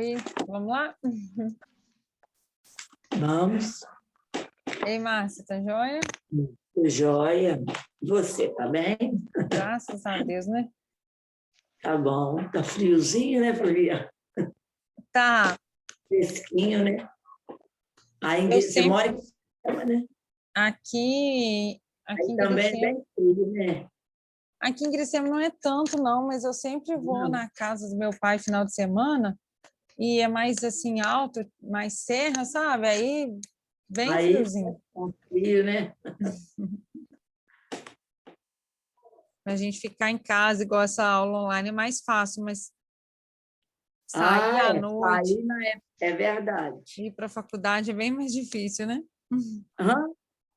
Oi, vamos lá? Vamos. Ei, Márcia, tá joia? Joia. Você tá bem? Graças a Deus, né? Tá bom. Tá friozinho, né, Flavia? Tá, Fresquinho, né? Aí eu você sempre mora em Criciúma, né? aqui Aí em também é Grisema, bem frio, né? aqui em Grisema não é tanto não, mas eu sempre vou Não. na casa do meu pai final de semana e é mais assim alto, mais serra, sabe? Aí bem Aí friozinho. com frio, né? Pra gente ficar em casa igual essa aula online é mais fácil, mas sair Ah, à é. noite Aí não é, é verdade. e ir para a faculdade é bem mais difícil, né? Hã?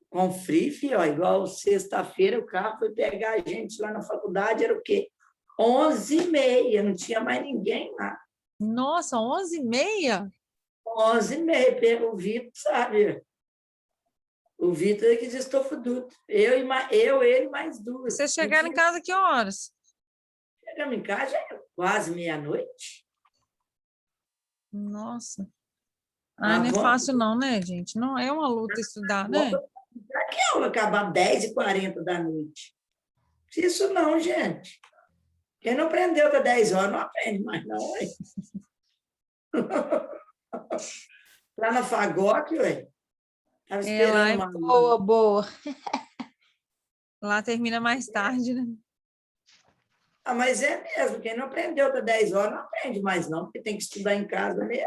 Com frio, filho, ó, igual sexta-feira o carro foi pegar a gente lá na faculdade, era o quê? 11h30, não tinha mais ninguém lá. Nossa, 11h30? 11h30, pegou o Vitor, sabe? O Vitor é que diz estofo duro. Eu, ele, mais duas. Vocês Não chegaram em tinha. casa que horas? Chegamos em casa, já era quase meia-noite. Nossa. Ai, Ah, não é vamos, fácil não, né, gente? Não é uma luta estudar, né? vamos. Será que a aula acabar 10h40 da noite? Isso não, gente. Quem não aprendeu até 10 horas não aprende mais, não, ué. Lá na Fagoc, ué. Estava Ela esperando é, uma aluna. Boa, boa. lá termina mais tarde, né? Ah, mas é mesmo, quem não aprendeu até 10 horas não aprende mais, não, porque tem que estudar em casa mesmo.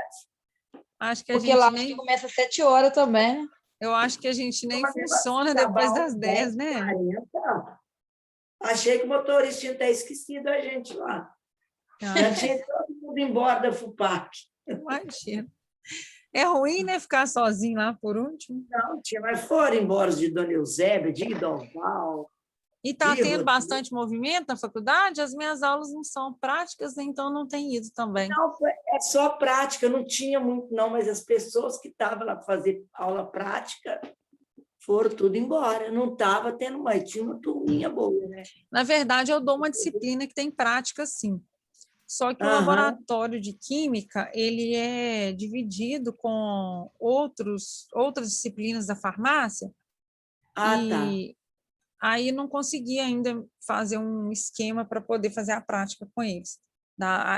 Acho que a Porque lá gente acho que nem, começa às 7 horas também, né? eu acho que a gente nem Então, mesmo assim, funciona depois acabar das uns 10, né? 10h40. Achei que o motorista tinha até esquecido a gente lá. Ah, Já tinha todo mundo embora da FUPAC. imagina. É ruim, né, ficar sozinho lá por último. Não, tinha, mas foram embora de Dona Eusébia, de Idoval, E tá de tendo Rodrigo. bastante movimento na faculdade, as minhas aulas não são práticas, então não tem ido também. Não, é só prática, não tinha muito, não, mas as pessoas que estavam lá para fazer aula prática foram tudo embora. Não estava tendo mais, tinha uma turminha boa, né? Na verdade, eu dou uma disciplina que tem prática, sim. Só que o Aham. laboratório de química, ele é dividido com outras disciplinas da farmácia, Ah, tá. e aí não consegui ainda fazer um esquema para poder fazer a prática com eles.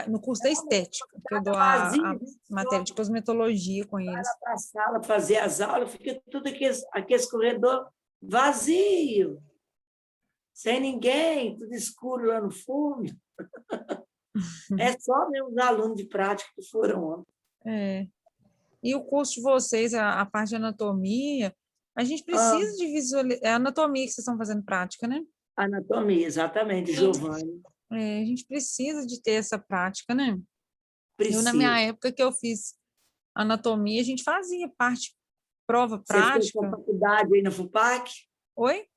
No curso da estética, que eu dou a Vazio, matéria de cosmetologia com eles. para a sala fazer as aulas, fica tudo aqueles corredor vazio, sem ninguém, tudo escuro lá no fundo. É só mesmo os alunos de prática que foram ontem. É. E o curso de vocês, a parte de anatomia, a gente Ah, precisa de visualizar. É a anatomia que vocês estão fazendo prática, né? anatomia, exatamente, Giovanni. É, a gente precisa de ter essa prática, né? Eu, na minha Precisa. época que eu fiz anatomia, a gente fazia parte, prova Você fez sua prática. faculdade aí na FUPAC? Oi?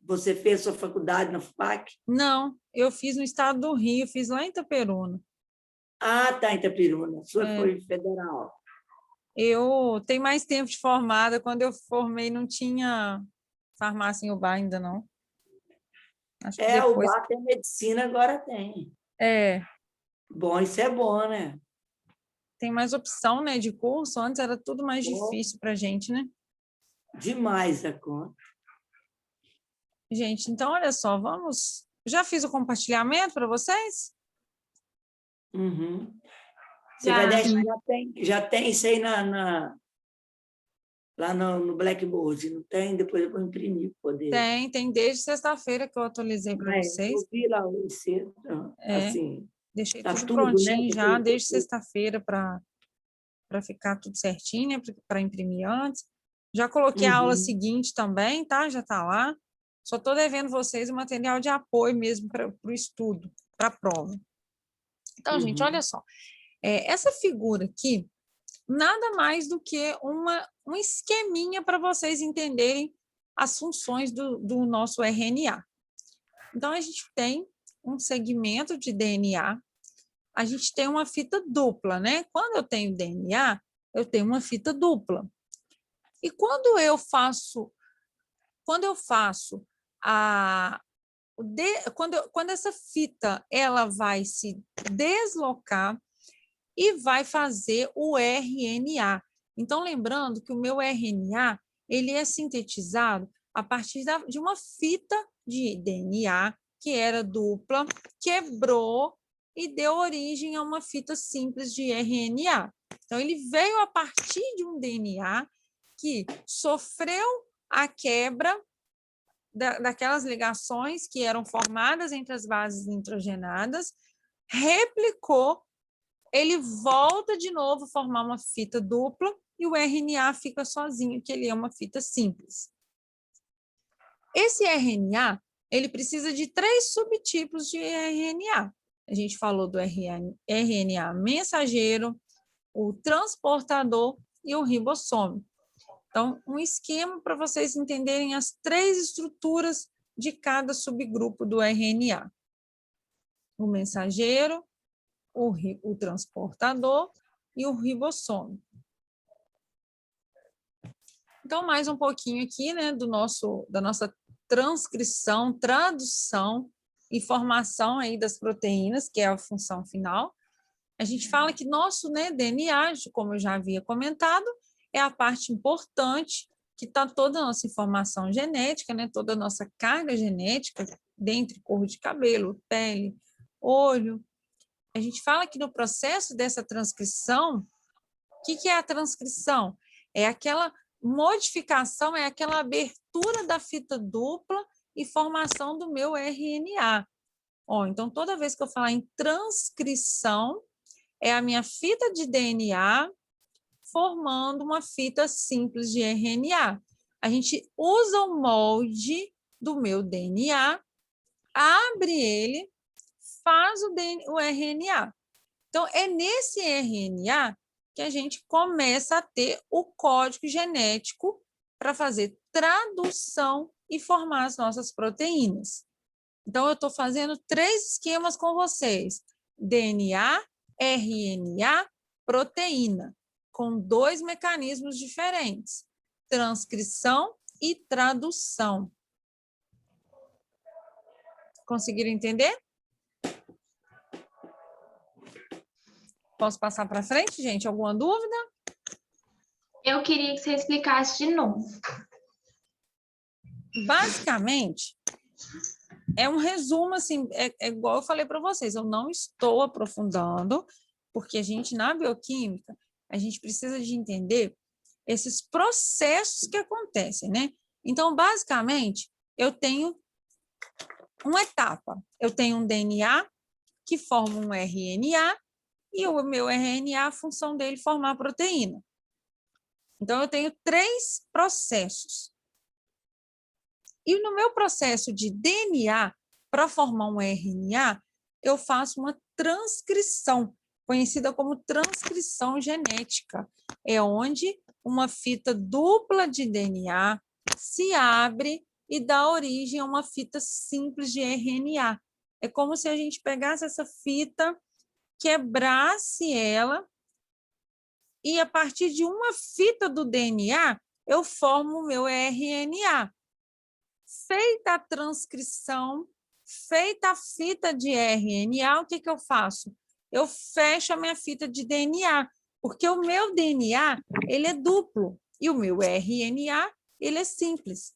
Você fez sua faculdade na FUPAC? Não, eu fiz no estado do Rio, fiz lá em Itaperuna. Ah, tá, em Itapiruna. A sua É, foi federal. eu tenho mais tempo de formada, quando eu formei não tinha farmácia em Ubá ainda não. Acho que É, o depois. BAC tem medicina, agora tem. É, Bom, isso é bom, né? tem mais opção, né, de curso. Antes era tudo mais Bom, difícil para a gente, né? demais a conta. Gente, então olha só, vamos. Já fiz o compartilhamento para vocês? Uhum. Você vai Já. deixar, já tem isso aí lá no Blackboard, não tem? Depois eu vou imprimir para poder. Tem desde sexta-feira que eu atualizei para Ah, é, vocês. eu vi lá hoje cedo, É, assim, deixei tá tudo tudo, né? prontinho já desde sexta-feira para ficar tudo certinho, né, para imprimir antes. Já coloquei a aula Uhum, seguinte também, tá? Já está lá. Só estou devendo vocês o material de apoio mesmo para o estudo, para a prova. Então, gente, olha uhum. só. Essa figura aqui, nada mais do que um esqueminha para vocês entenderem as funções do nosso RNA. Então, a gente tem um segmento de DNA, a gente tem uma fita dupla, né? Quando eu tenho DNA, eu tenho uma fita dupla. E quando eu faço quando essa fita ela vai se deslocar, e vai fazer o RNA. Então, lembrando que o meu RNA ele é sintetizado a partir de uma fita de DNA que era dupla, quebrou e deu origem a uma fita simples de RNA. Então, ele veio a partir de um DNA que sofreu a quebra daquelas ligações que eram formadas entre as bases nitrogenadas, replicou, ele volta de novo a formar uma fita dupla e o RNA fica sozinho, que ele é uma fita simples. Esse RNA, ele precisa de 3 subtipos de RNA. A gente falou do RNA mensageiro, o transportador e o ribossome. Então, um esquema para vocês entenderem as 3 estruturas de cada subgrupo do RNA. O mensageiro, o transportador e o ribossome. Então, mais um pouquinho aqui, né, da nossa transcrição, tradução e formação aí das proteínas, que é a função final. A gente fala que nosso, né, DNA, como eu já havia comentado, é a parte importante que está toda a nossa informação genética, né, toda a nossa carga genética, dentre cor de cabelo, pele, olho. A gente fala que no processo dessa transcrição, o que é a transcrição? É aquela modificação, é aquela abertura da fita dupla e formação do meu RNA. Então, toda vez que eu falar em transcrição, é a minha fita de DNA formando uma fita simples de RNA. A gente usa o molde do meu DNA, abre ele, faz o RNA. Então, é nesse RNA que a gente começa a ter o código genético para fazer tradução e formar as nossas proteínas. Então, eu estou fazendo 3 esquemas com vocês: DNA, RNA, proteína, com 2 mecanismos diferentes: transcrição e tradução. Conseguiram entender? Posso passar para frente, gente? Alguma dúvida? Eu queria que você explicasse de novo. Basicamente, é um resumo, assim, é igual eu falei para vocês, eu não estou aprofundando, porque a gente, na bioquímica, a gente precisa de entender esses processos que acontecem, né? Então, basicamente, eu tenho uma etapa. Eu tenho um DNA que forma um RNA e o meu RNA, a função dele é formar a proteína. Então, eu tenho 3 processos. E no meu processo de DNA, para formar um RNA, eu faço uma transcrição, conhecida como transcrição genética. É onde uma fita dupla de DNA se abre e dá origem a uma fita simples de RNA. É como se a gente pegasse essa fita, quebrasse ela, e a partir de uma fita do DNA, eu formo o meu RNA. Feita a transcrição, feita a fita de RNA, o que eu faço? Eu fecho a minha fita de DNA, porque o meu DNA ele é duplo e o meu RNA ele é simples.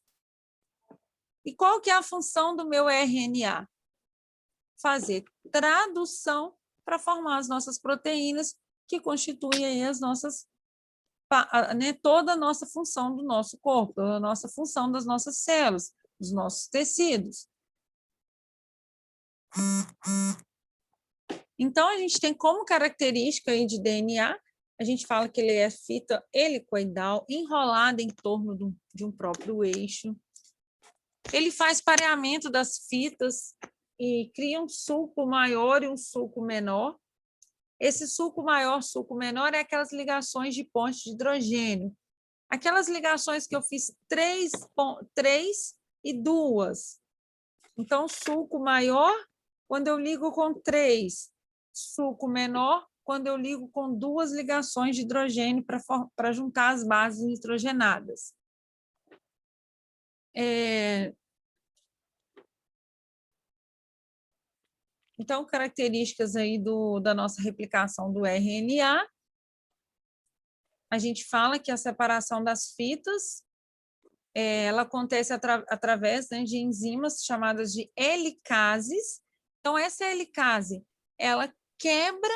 E qual que é a função do meu RNA? Fazer tradução para formar as nossas proteínas, que constituem aí as nossas, né, toda a nossa função do nosso corpo, toda a nossa função das nossas células, dos nossos tecidos. Então, a gente tem como característica aí de DNA, a gente fala que ele é fita helicoidal, enrolada em torno de um próprio eixo. Ele faz pareamento das fitas e cria um sulco maior e um sulco menor. Esse sulco maior, sulco menor, é aquelas ligações de ponte de hidrogênio. Aquelas ligações que eu fiz 3 e 2. Então, sulco maior, quando eu ligo com 3. Sulco menor, quando eu ligo com 2 ligações de hidrogênio para juntar as bases nitrogenadas. Então, características aí da nossa replicação do RNA. A gente fala que a separação das fitas ela acontece através, né, de enzimas chamadas de helicases. Então, essa helicase, ela quebra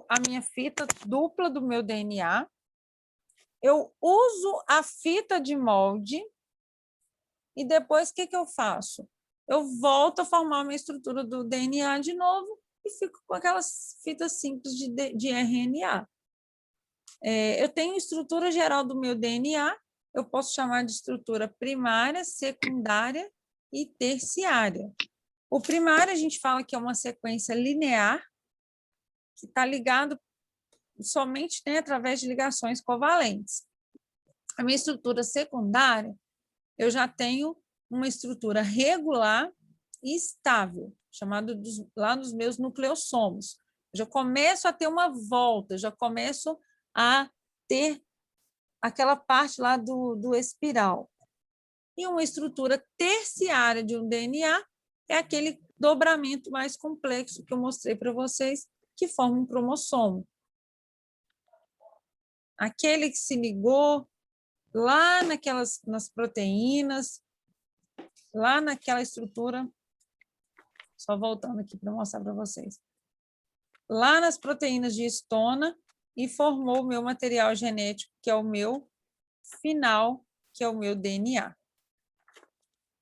a minha fita dupla do meu DNA. Eu uso a fita de molde e depois o que eu faço? Eu volto a formar uma estrutura do DNA de novo e fico com aquelas fitas simples de RNA. Eu tenho estrutura geral do meu DNA, eu posso chamar de estrutura primária, secundária e terciária. O primário, a gente fala que é uma sequência linear, que está ligado somente, né, através de ligações covalentes. A minha estrutura secundária, eu já tenho uma estrutura regular e estável, chamado lá nos meus nucleossomos. Eu já começo a ter uma volta, já começo a ter aquela parte lá do espiral. E uma estrutura terciária de um DNA é aquele dobramento mais complexo que eu mostrei para vocês, que forma um cromossomo. Aquele que se ligou lá nas proteínas, lá naquela estrutura, só voltando aqui para mostrar para vocês, lá nas proteínas de histona e formou o meu material genético, que é o meu final, que é o meu DNA.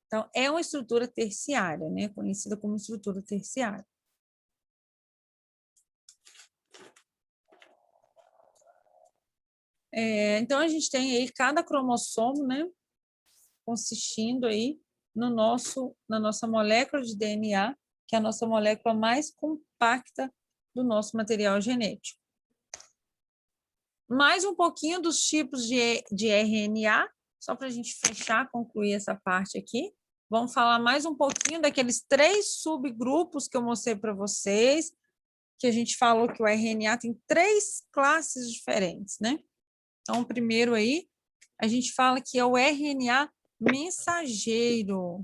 Então, é uma estrutura terciária, né? Conhecida como estrutura terciária. Então, a gente tem aí cada cromossomo, né? Consistindo aí na nossa molécula de DNA, que é a nossa molécula mais compacta do nosso material genético. Mais um pouquinho dos tipos de RNA, só para a gente fechar, concluir essa parte aqui. Vamos falar mais um pouquinho daqueles 3 subgrupos que eu mostrei para vocês, que a gente falou que o RNA tem 3 classes diferentes, né? Então, o primeiro aí, a gente fala que é o RNA mensageiro.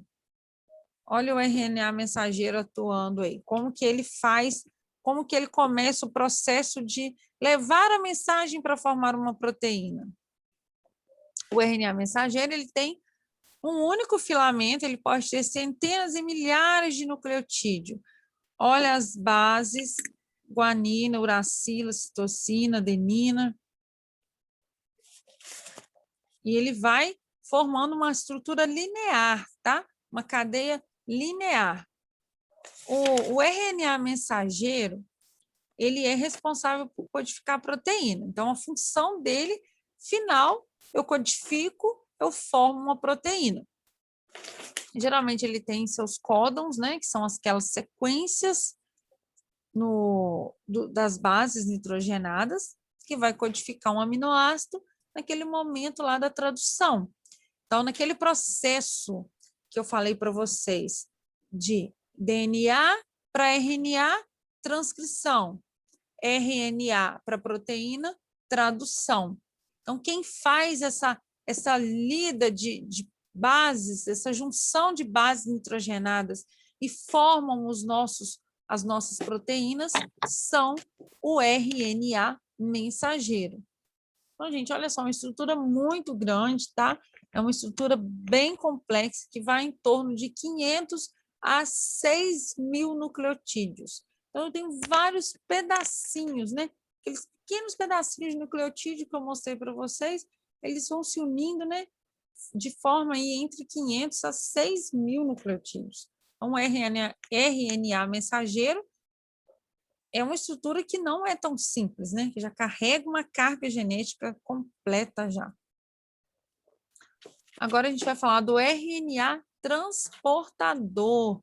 Olha o RNA mensageiro atuando aí. Como que ele faz, como que ele começa o processo de levar a mensagem para formar uma proteína. O RNA mensageiro, ele tem um único filamento, ele pode ter centenas e milhares de nucleotídeos. Olha as bases, guanina, uracila, citosina, adenina. E ele vai formando uma estrutura linear, tá? Uma cadeia linear. O RNA mensageiro, ele é responsável por codificar a proteína. Então, a função dele, final, eu codifico, eu formo uma proteína. Geralmente, ele tem seus códons, né, que são aquelas sequências das bases nitrogenadas, que vai codificar um aminoácido naquele momento lá da tradução. Então, naquele processo que eu falei para vocês, de DNA para RNA, transcrição. RNA para proteína, tradução. Então, quem faz essa lida de bases, essa junção de bases nitrogenadas e formam as nossas proteínas, são o RNA mensageiro. Então, gente, olha só, uma estrutura muito grande, tá? É uma estrutura bem complexa, que vai em torno de 500 a 6.000 nucleotídeos. Então, eu tenho vários pedacinhos, né? Aqueles pequenos pedacinhos de nucleotídeo que eu mostrei para vocês, eles vão se unindo, né? De forma aí entre 500 a 6.000 nucleotídeos. Então, o RNA mensageiro é uma estrutura que não é tão simples, né? Que já carrega uma carga genética completa já. Agora a gente vai falar do RNA transportador.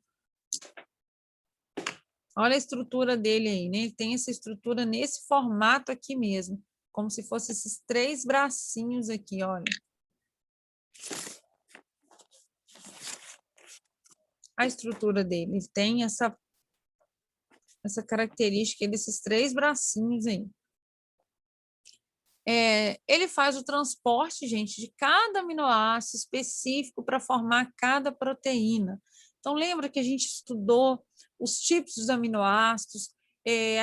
Olha a estrutura dele aí, né? Ele tem essa estrutura nesse formato aqui mesmo, como se fossem esses 3 bracinhos aqui, olha. A estrutura dele, ele tem essa característica desses 3 bracinhos aí. Ele faz o transporte, gente, de cada aminoácido específico para formar cada proteína. Então, lembra que a gente estudou os tipos dos aminoácidos,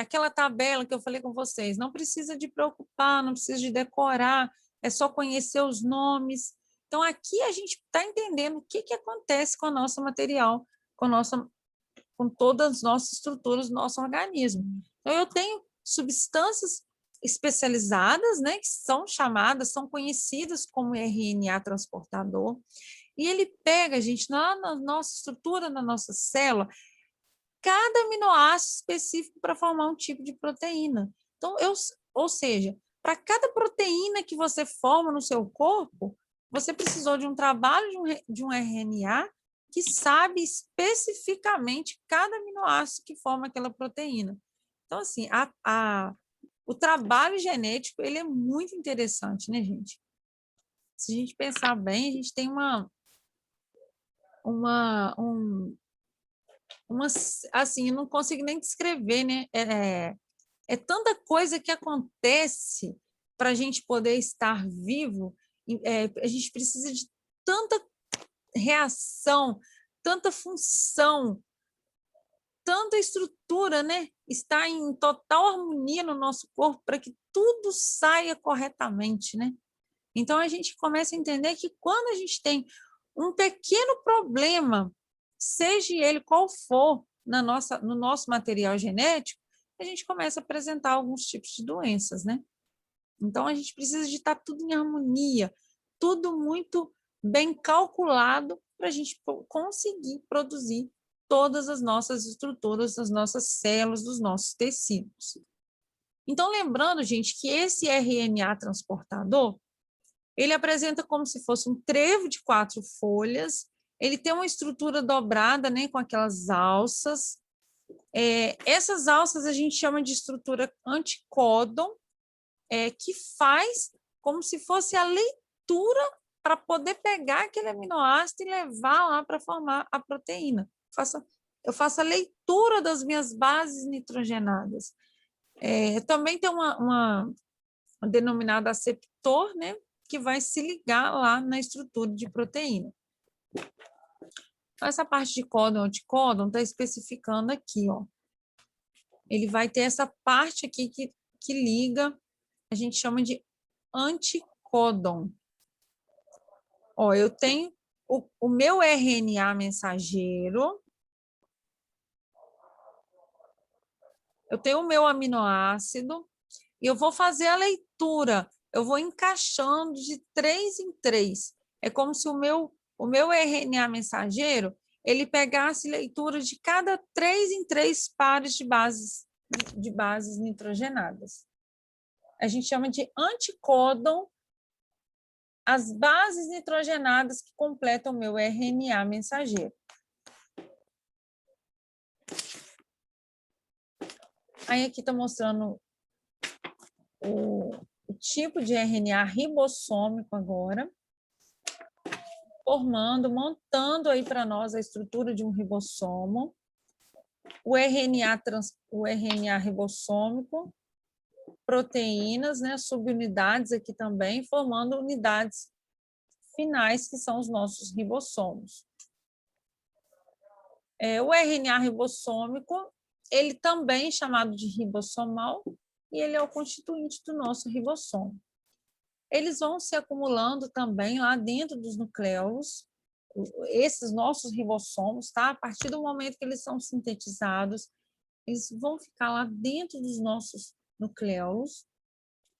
aquela tabela que eu falei com vocês, não precisa de preocupar, não precisa de decorar, é só conhecer os nomes. Então, aqui a gente está entendendo o que acontece com o nosso material, com todas as nossas estruturas do nosso organismo. Então, eu tenho substâncias especializadas, né, que são conhecidas como RNA transportador, e ele pega, gente, na nossa estrutura, na nossa célula, cada aminoácido específico para formar um tipo de proteína. Então, ou seja, para cada proteína que você forma no seu corpo, você precisou de um trabalho de um RNA que sabe especificamente cada aminoácido que forma aquela proteína. Então, assim, o trabalho genético ele é muito interessante, né, gente? Se a gente pensar bem, a gente tem assim, eu não consigo nem descrever, né? É tanta coisa que acontece para a gente poder estar vivo, a gente precisa de tanta reação, tanta função, tanta estrutura, né? Está em total harmonia no nosso corpo para que tudo saia corretamente, né? Então, a gente começa a entender que quando a gente tem um pequeno problema, seja ele qual for, no nosso material genético, a gente começa a apresentar alguns tipos de doenças, né? Então, a gente precisa de estar tudo em harmonia, tudo muito bem calculado para a gente conseguir produzir todas as nossas estruturas, das nossas células, dos nossos tecidos. Então, lembrando, gente, que esse RNA transportador, ele apresenta como se fosse um trevo de 4 folhas, ele tem uma estrutura dobrada, né, com aquelas alças. Essas alças a gente chama de estrutura anticódon, que faz como se fosse a leitura para poder pegar aquele aminoácido e levar lá para formar a proteína. Eu faço a leitura das minhas bases nitrogenadas. Também tem uma denominada aceptor, né, que vai se ligar lá na estrutura de proteína. Então, essa parte de códon anticódon está especificando aqui, ó. Ele vai ter essa parte aqui que liga, a gente chama de anticódon. Ó, eu tenho o meu RNA mensageiro, eu tenho o meu aminoácido, e eu vou fazer a leitura, eu vou encaixando de 3 em 3. É como se o meu RNA mensageiro, ele pegasse leitura de cada 3 em 3 pares de bases nitrogenadas. A gente chama de anticódon as bases nitrogenadas que completam o meu RNA mensageiro. Aí aqui está mostrando o tipo de RNA ribossômico agora, montando aí para nós a estrutura de um ribossomo, o RNA ribossômico, proteínas, né, subunidades aqui também, formando unidades finais, que são os nossos ribossomos. O RNA ribossômico, ele também é chamado de ribossomal, e ele é o constituinte do nosso ribossomo. Eles vão se acumulando também lá dentro dos nucleolos, esses nossos ribossomos, tá? A partir do momento que eles são sintetizados, eles vão ficar lá dentro dos nossos nucleolos.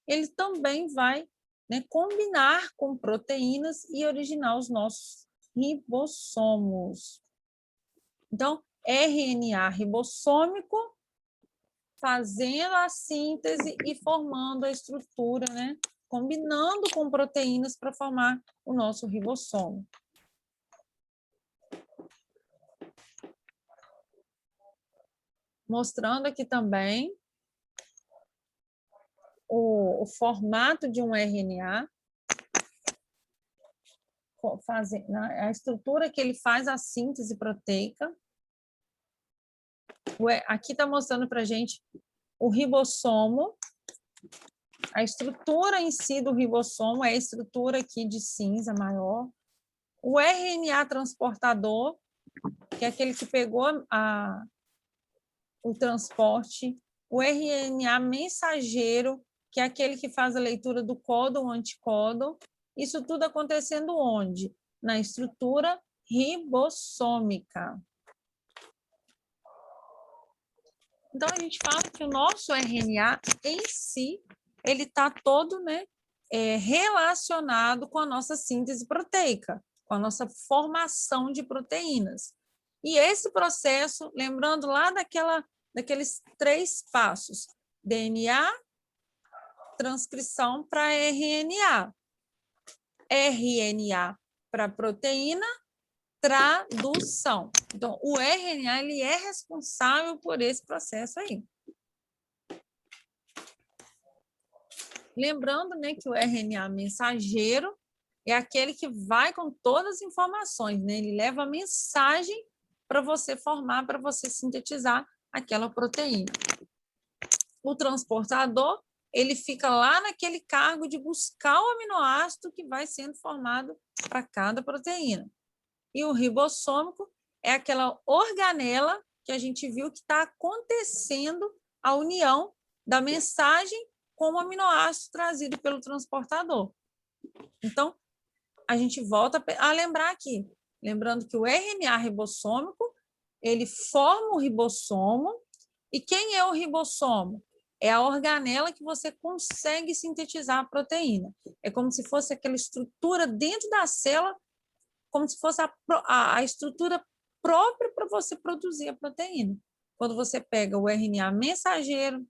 Ele também vai, né, combinar com proteínas e originar os nossos ribossomos. Então, RNA ribossômico fazendo a síntese e formando a estrutura, né? Combinando com proteínas para formar o nosso ribossomo. Mostrando aqui também o formato de um RNA, a estrutura que ele faz a síntese proteica. Aqui está mostrando para a gente o ribossomo. A estrutura em si do ribossomo é a estrutura aqui de cinza maior. O RNA transportador, que é aquele que pegou o transporte, o RNA mensageiro, que é aquele que faz a leitura do códon, anticódon. Isso tudo acontecendo onde? Na estrutura ribossômica. Então, a gente fala que o nosso RNA em si, ele está todo, né, relacionado com a nossa síntese proteica, com a nossa formação de proteínas. E esse processo, lembrando lá daqueles 3 passos, DNA, transcrição para RNA, RNA para proteína, tradução. Então, o RNA ele é responsável por esse processo aí. Lembrando, né, que o RNA mensageiro é aquele que vai com todas as informações, né? Ele leva a mensagem para você formar, para você sintetizar aquela proteína. O transportador, ele fica lá naquele cargo de buscar o aminoácido que vai sendo formado para cada proteína. E o ribossômico é aquela organela que a gente viu que está acontecendo a união da mensagem com o aminoácido trazido pelo transportador. Então, a gente volta a lembrar aqui, lembrando que o RNA ribossômico, ele forma o ribossomo, e quem é o ribossomo? É a organela que você consegue sintetizar a proteína. É como se fosse aquela estrutura dentro da célula, como se fosse a estrutura própria para você produzir a proteína. Quando você pega o RNA mensageiro,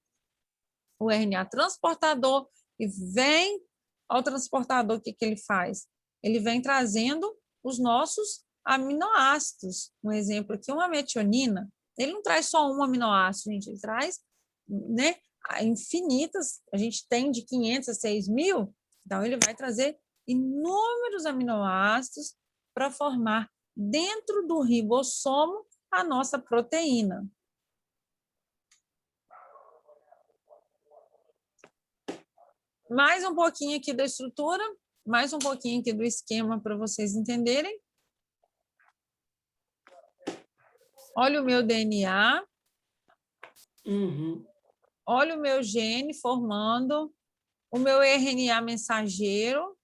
o RNA transportador, e vem ao transportador, o que ele faz? Ele vem trazendo os nossos aminoácidos. Um exemplo aqui, uma metionina, ele não traz só um aminoácido, gente, ele traz, né, infinitas, a gente tem de 500 a 6.000, então ele vai trazer inúmeros aminoácidos para formar dentro do ribossomo a nossa proteína. Mais um pouquinho aqui da estrutura, mais um pouquinho aqui do esquema para vocês entenderem. Olha o meu DNA. Olha o meu gene formando, o meu RNA mensageiro,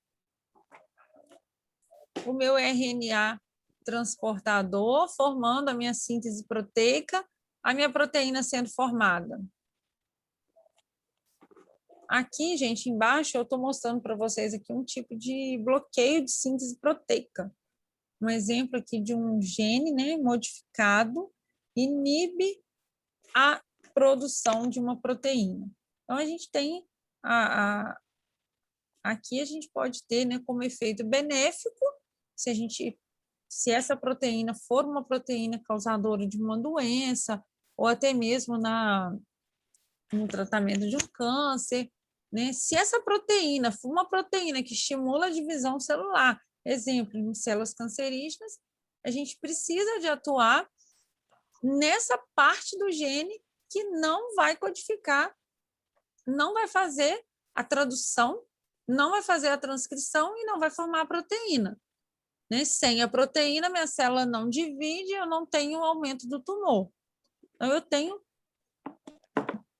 o meu RNA transportador, formando a minha síntese proteica, a minha proteína sendo formada. Aqui, gente, embaixo, eu estou mostrando para vocês aqui um tipo de bloqueio de síntese proteica. Um exemplo aqui de um gene, né, modificado, inibe a produção de uma proteína. Então, a gente tem, aqui a gente pode ter, né, como efeito benéfico, se essa proteína for uma proteína causadora de uma doença, ou até mesmo no tratamento de um câncer, né? Se essa proteína for uma proteína que estimula a divisão celular, exemplo, em células cancerígenas, a gente precisa de atuar nessa parte do gene que não vai codificar, não vai fazer a tradução, não vai fazer a transcrição e não vai formar a proteína. Né? Sem a proteína, minha célula não divide, eu não tenho aumento do tumor. Então, eu tenho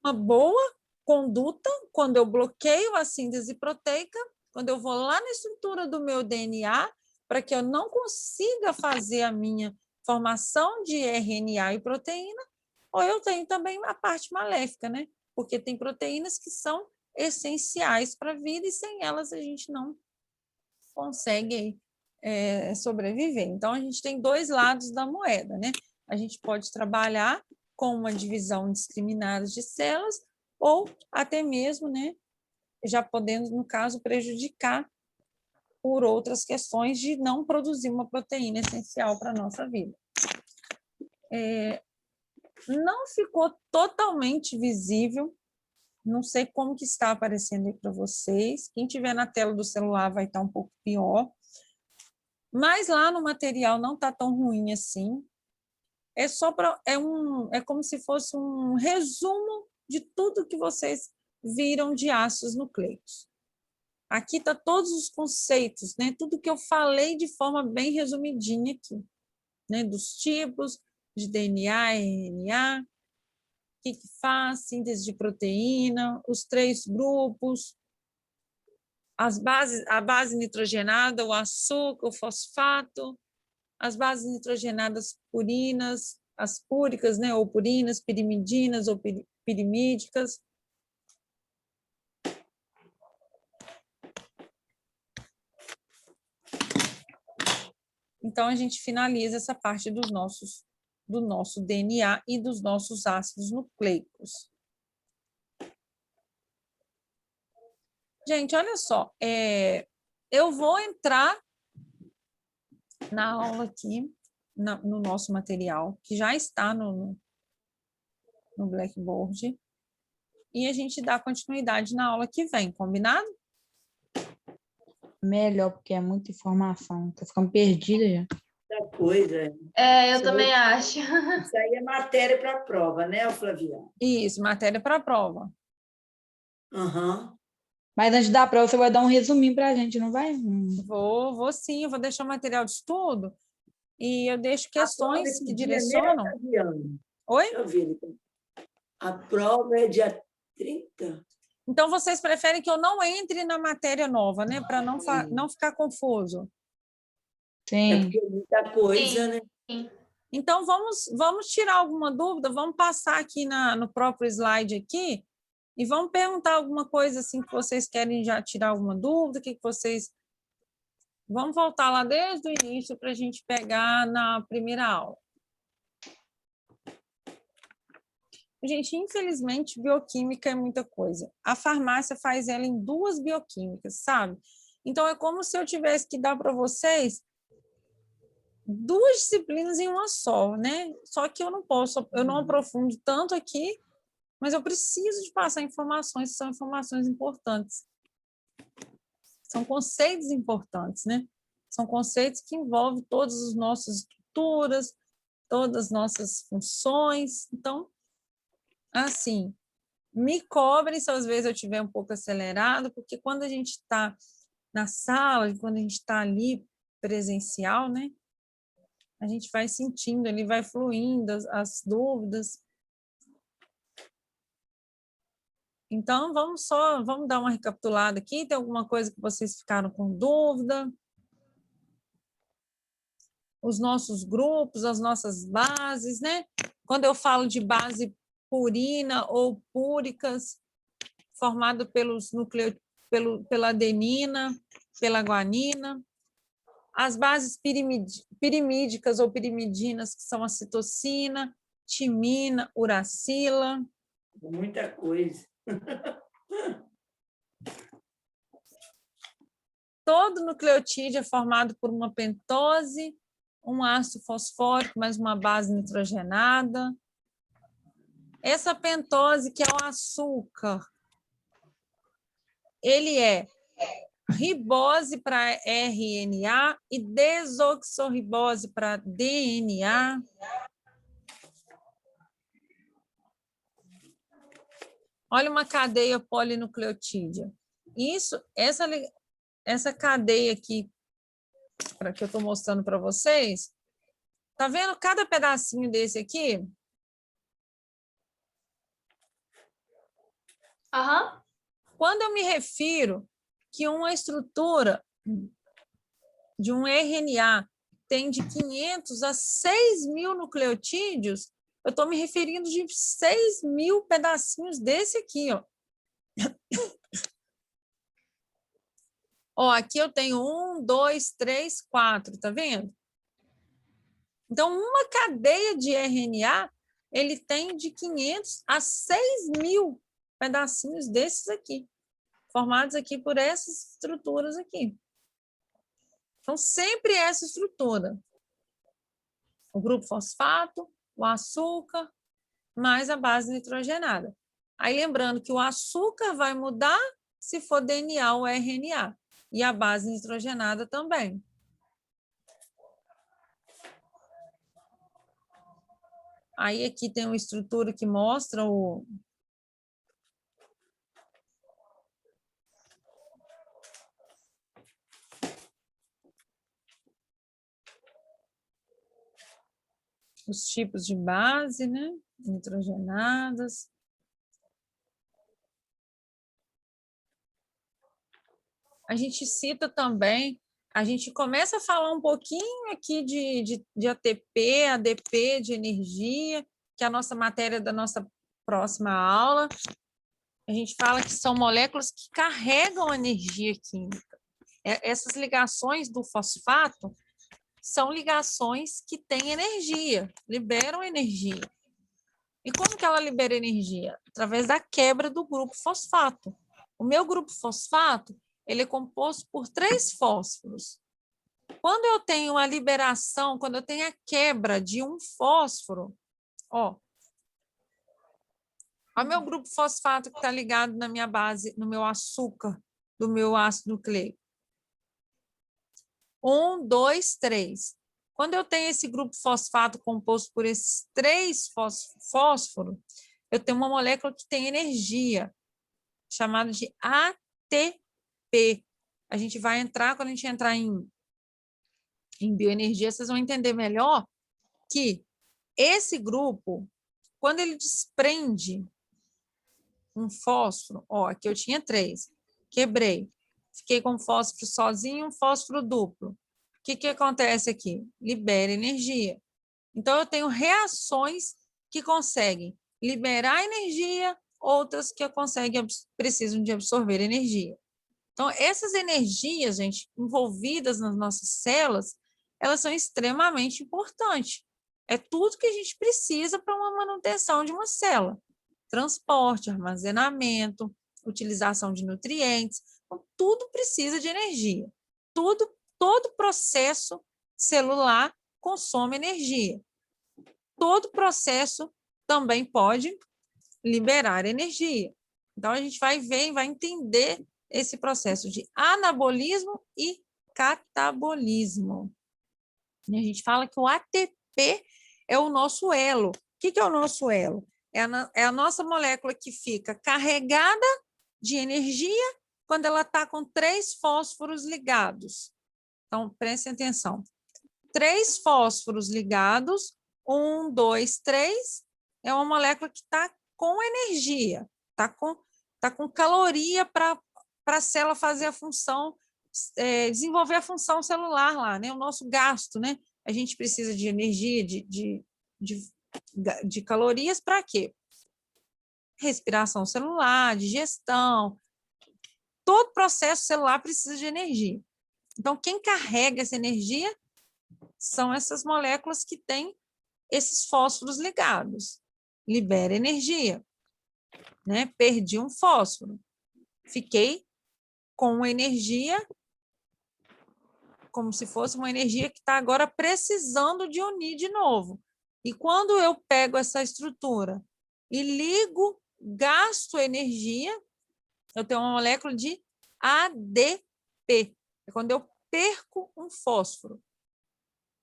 uma boa conduta quando eu bloqueio a síntese proteica, quando eu vou lá na estrutura do meu DNA, para que eu não consiga fazer a minha formação de RNA e proteína, ou eu tenho também a parte maléfica, né? Porque tem proteínas que são essenciais para a vida e sem elas a gente não consegue sobreviver. Então, a gente tem 2 lados da moeda, né? A gente pode trabalhar com uma divisão indiscriminada de células ou até mesmo, né, já podendo, no caso, prejudicar por outras questões de não produzir uma proteína essencial para a nossa vida. Não ficou totalmente visível, não sei como que está aparecendo aí para vocês, quem tiver na tela do celular vai estar um pouco pior, mas lá no material não está tão ruim assim, é como se fosse um resumo de tudo que vocês viram de ácidos nucleicos. Aqui está todos os conceitos, né? Tudo que eu falei de forma bem resumidinha aqui, né? Dos tipos de DNA, RNA, que faz, síntese de proteína, os 3 grupos, a base nitrogenada, o açúcar, o fosfato, as bases nitrogenadas purinas, as púricas, né, ou purinas, pirimidinas ou pirimídicas. Então, a gente finaliza essa parte do nosso DNA e dos nossos ácidos nucleicos. Gente, olha só, eu vou entrar na aula aqui, no nosso material, que já está no Blackboard, e a gente dá continuidade na aula que vem, combinado? Melhor, porque é muita informação. Tô ficando perdida já. Muita coisa. Eu também acho. Isso aí é matéria para a prova, né, Flaviana? Isso, matéria para a prova. Aham. Mas antes da prova, você vai dar um resuminho para a gente, não vai? Vou sim, eu vou deixar o material de estudo e eu deixo A prova é questões que que dia mesmo, direcionam. Flaviana? Oi? Deixa eu ver. A prova é dia 30? Então, vocês preferem que eu não entre na matéria nova, né? Para não ficar confuso. É Sim. porque é muita coisa, né? Sim. Então, vamos tirar alguma dúvida, vamos passar aqui no próprio slide aqui e vamos perguntar alguma coisa assim que vocês querem já tirar alguma dúvida, o que vocês... Vamos voltar lá desde o início para a gente pegar na primeira aula. Gente, infelizmente, bioquímica é muita coisa. A farmácia faz ela em 2 bioquímicas, sabe? Então, é como se eu tivesse que dar para vocês 2 disciplinas em uma só, né? Só que eu não posso, eu não aprofundo tanto aqui, mas eu preciso de passar informações, são informações importantes. São conceitos importantes, né? São conceitos que envolvem todas as nossas estruturas, todas as nossas funções. Então, assim, me cobrem se às vezes eu estiver um pouco acelerado, porque quando a gente está na sala, quando a gente está ali presencial, né? A gente vai sentindo, ele vai fluindo as dúvidas. Então, vamos dar uma recapitulada aqui. Tem alguma coisa que vocês ficaram com dúvida? Os nossos grupos, as nossas bases, né? Quando eu falo de base purina ou púricas, formado pela adenina, pela guanina. As bases pirimídicas ou pirimidinas, que são a citocina, timina, uracila. Muita coisa. Todo nucleotídeo é formado por uma pentose, um ácido fosfórico, mais uma base nitrogenada. Essa pentose, que é o açúcar, ele é ribose para RNA e desoxirribose para DNA. Olha uma cadeia polinucleotídea. Essa cadeia aqui, que eu estou mostrando para vocês, tá vendo cada pedacinho desse aqui? Aham. Quando eu me refiro que uma estrutura de um RNA tem de 500 a 6.000 nucleotídeos, eu estou me referindo de 6.000 pedacinhos desse aqui, ó. Ó, aqui eu tenho 1, 2, 3, 4, tá vendo? Então, uma cadeia de RNA, ele tem de 500 a 6.000 pedacinhos desses aqui, formados aqui por essas estruturas aqui. Então, sempre essa estrutura. O grupo fosfato, o açúcar, mais a base nitrogenada. Aí, lembrando que o açúcar vai mudar se for DNA ou RNA, e a base nitrogenada também. Aí, aqui tem uma estrutura que mostra os tipos de base, né? nitrogenadas. A gente cita também, a gente começa a falar um pouquinho aqui de ATP, ADP, de energia, que é a nossa matéria da nossa próxima aula. A gente fala que são moléculas que carregam energia química. Essas ligações do fosfato são ligações que têm energia, liberam energia. E como que ela libera energia? Através da quebra do grupo fosfato. O meu grupo fosfato, ele é composto por 3 fósforos. Quando eu tenho a liberação, quando eu tenho a quebra de um fósforo, olha o meu grupo fosfato que está ligado na minha base, no meu açúcar, do meu ácido nucleico. 1, 2, 3. Quando eu tenho esse grupo fosfato composto por esses 3 fósforos, eu tenho uma molécula que tem energia, chamada de ATP. A gente vai entrar, quando a gente entrar em bioenergia, vocês vão entender melhor que esse grupo, quando ele desprende um fósforo, aqui eu tinha 3, quebrei, fiquei com fósforo sozinho, um fósforo duplo. O que acontece aqui? Libera energia. Então, eu tenho reações que conseguem liberar energia, outras que precisam de absorver energia. Então, essas energias, gente, envolvidas nas nossas células, elas são extremamente importantes. É tudo que a gente precisa para uma manutenção de uma célula. Transporte, armazenamento, utilização de nutrientes, então, tudo precisa de energia. Todo processo celular consome energia. Todo processo também pode liberar energia. Então, a gente vai ver e vai entender esse processo de anabolismo e catabolismo. E a gente fala que o ATP é o nosso elo. O que é o nosso elo? É a nossa molécula que fica carregada de energia quando ela está com 3 fósforos ligados. Então, prestem atenção. 3 fósforos ligados, 1, 2, 3, é uma molécula que está com energia, está com caloria para a célula fazer a função, desenvolver a função celular lá, né? O nosso gasto, né? A gente precisa de energia, de calorias para quê? Respiração celular, digestão, todo processo celular precisa de energia. Então, quem carrega essa energia são essas moléculas que têm esses fósforos ligados. Libera energia, né? Perdi um fósforo. Fiquei com energia, como se fosse uma energia que está agora precisando de unir de novo. E quando eu pego essa estrutura e ligo, gasto energia, eu tenho uma molécula de ADP. É quando eu perco um fósforo.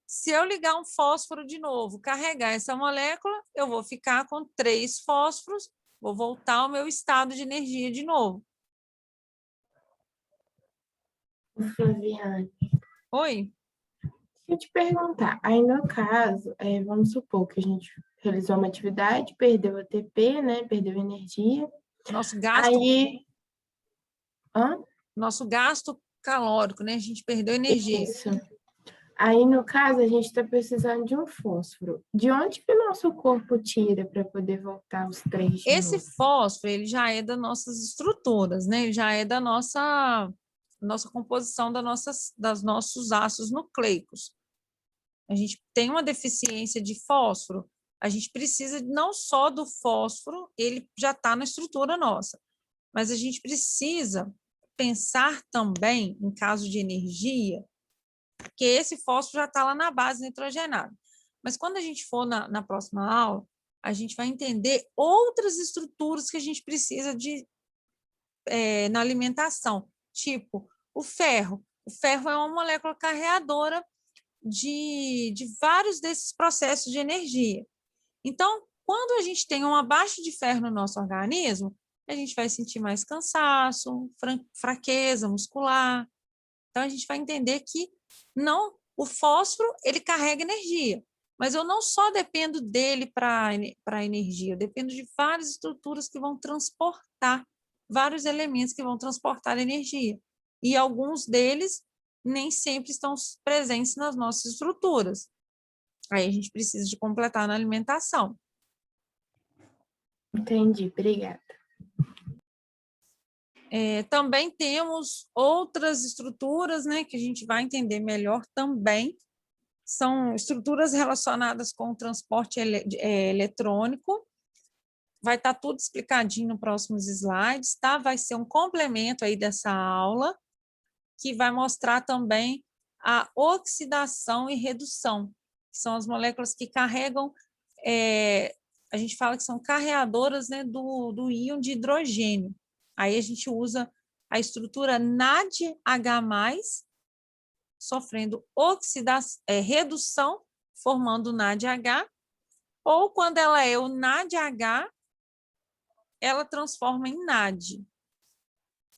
Se eu ligar um fósforo de novo, carregar essa molécula, eu vou ficar com 3 fósforos, vou voltar ao meu estado de energia de novo. Flaviane, Oi? deixa eu te perguntar. Aí, no caso, vamos supor que a gente realizou uma atividade, perdeu ATP, né? Perdeu energia. Nosso gasto, Aí, nosso gasto calórico, né? A gente perdeu energia. isso. Aí, no caso, a gente está precisando de um fósforo. De onde que o nosso corpo tira para poder voltar os 3 de Esse novo? fósforo, ele já é das nossas estruturas, né? Ele já é da nossa composição, das nossos ácidos nucleicos. A gente tem uma deficiência de fósforo, a gente precisa não só do fósforo, ele já está na estrutura nossa, mas a gente precisa pensar também, em caso de energia, que esse fósforo já está lá na base nitrogenada. Mas quando a gente for na próxima aula, a gente vai entender outras estruturas que a gente precisa na alimentação, tipo o ferro. O ferro é uma molécula carreadora de vários desses processos de energia. Então, quando a gente tem uma baixa de ferro no nosso organismo, a gente vai sentir mais cansaço, fraqueza muscular. Então, a gente vai entender que não, o fósforo, ele carrega energia, Mas eu não só dependo dele para a energia, eu dependo de várias estruturas que vão transportar, vários elementos que vão transportar energia. E alguns deles nem sempre estão presentes nas nossas estruturas. Aí a gente precisa de completar na alimentação. Entendi, obrigada. Também temos outras estruturas, né, que a gente vai entender melhor também. São estruturas relacionadas com o transporte eletrônico. Vai estar tudo explicadinho nos próximos slides, tá? Vai ser um complemento aí dessa aula, que vai mostrar também a oxidação e redução, que são as moléculas que carregam, a gente fala que são carreadoras, né, do íon de hidrogênio. Aí a gente usa a estrutura NADH+, sofrendo redução, formando NADH, ou quando ela é o NADH, ela transforma em NAD.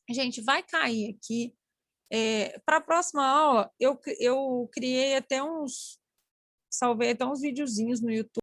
Gente, vai cair aqui. Para a próxima aula, eu criei até salvei até uns videozinhos no YouTube,